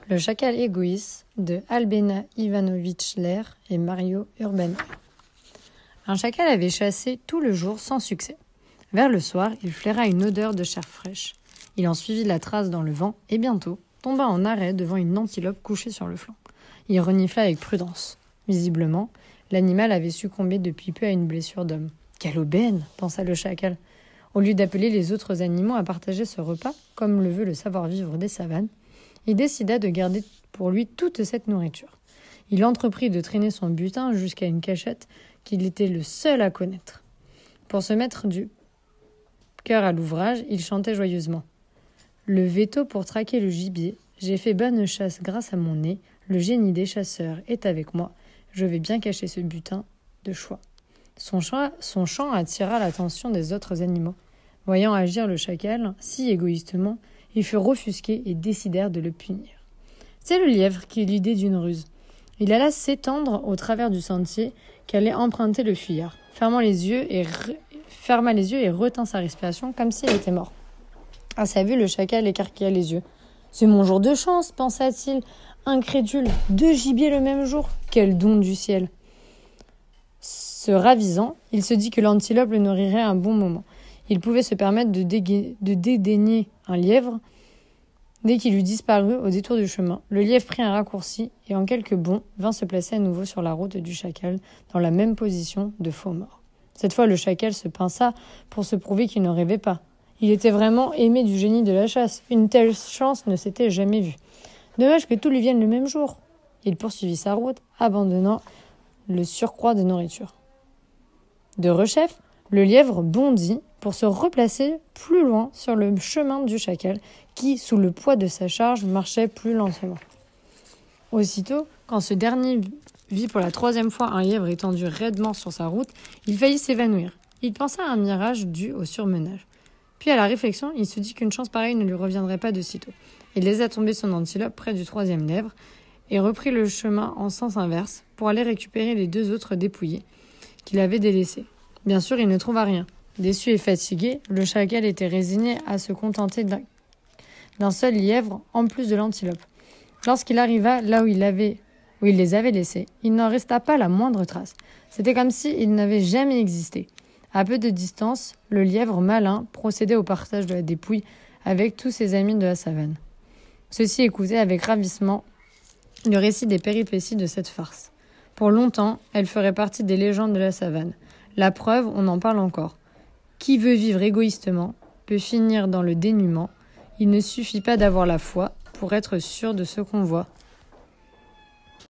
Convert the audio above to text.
Le chacal égoïste de Albena Ivanović Ler et Mario Urban. Un chacal avait chassé tout le jour sans succès. Vers le soir, il flaira une odeur de chair fraîche. Il en suivit la trace dans le vent et bientôt tomba en arrêt devant une antilope couchée sur le flanc. Il renifla avec prudence. Visiblement, l'animal avait succombé depuis peu à une blessure d'homme. « Quelle aubaine !» pensa le chacal. Au lieu d'appeler les autres animaux à partager ce repas, comme le veut le savoir-vivre des savanes, il décida de garder pour lui toute cette nourriture. Il entreprit de traîner son butin jusqu'à une cachette qu'il était le seul à connaître. Pour se mettre du cœur à l'ouvrage, il chantait joyeusement. « Le veto pour traquer le gibier, j'ai fait bonne chasse grâce à mon nez, le génie des chasseurs est avec moi, je vais bien cacher ce butin de choix. » Son chant attira l'attention des autres animaux. Voyant agir le chacal si égoïstement, ils furent offusqués et décidèrent de le punir. C'est le lièvre qui eut l'idée d'une ruse. Il alla s'étendre au travers du sentier qu'allait emprunter le fuyard, ferma les yeux et retint sa respiration comme s'il était mort. À sa vue, le chacal écarquilla les yeux. « C'est mon jour de chance, pensa-t-il, incrédule, 2 gibiers le même jour, quel don du ciel !» Se ravisant, il se dit que l'antilope le nourrirait un bon moment. Il pouvait se permettre de dédaigner un lièvre. Dès qu'il eut disparu au détour du chemin, le lièvre prit un raccourci et en quelques bonds vint se placer à nouveau sur la route du chacal dans la même position de faux mort. Cette fois, le chacal se pinça pour se prouver qu'il ne rêvait pas. Il était vraiment aimé du génie de la chasse. Une telle chance ne s'était jamais vue. Dommage que tout lui vienne le même jour. Il poursuivit sa route, abandonnant le surcroît de nourriture. De rechef, le lièvre bondit pour se replacer plus loin sur le chemin du chacal qui, sous le poids de sa charge, marchait plus lentement. Aussitôt, quand ce dernier vit pour la 3e fois un lièvre étendu raidement sur sa route, il faillit s'évanouir. Il pensa à un mirage dû au surmenage. Puis à la réflexion, il se dit qu'une chance pareille ne lui reviendrait pas de sitôt. Il laissa tomber son antilope près du 3e lièvre et reprit le chemin en sens inverse pour aller récupérer les 2 autres dépouillés qu'il avait délaissés. Bien sûr, il ne trouva rien. Déçu et fatigué, le chacal était résigné à se contenter d'un seul lièvre en plus de l'antilope. Lorsqu'il arriva là où il les avait laissés, il n'en resta pas la moindre trace. C'était comme s'ils n'avaient jamais existé. À peu de distance, le lièvre malin procédait au partage de la dépouille avec tous ses amis de la savane. Ceux-ci écoutaient avec ravissement le récit des péripéties de cette farce. Pour longtemps, elle ferait partie des légendes de la savane. La preuve, on en parle encore. Qui veut vivre égoïstement peut finir dans le dénuement. Il ne suffit pas d'avoir la foi pour être sûr de ce qu'on voit.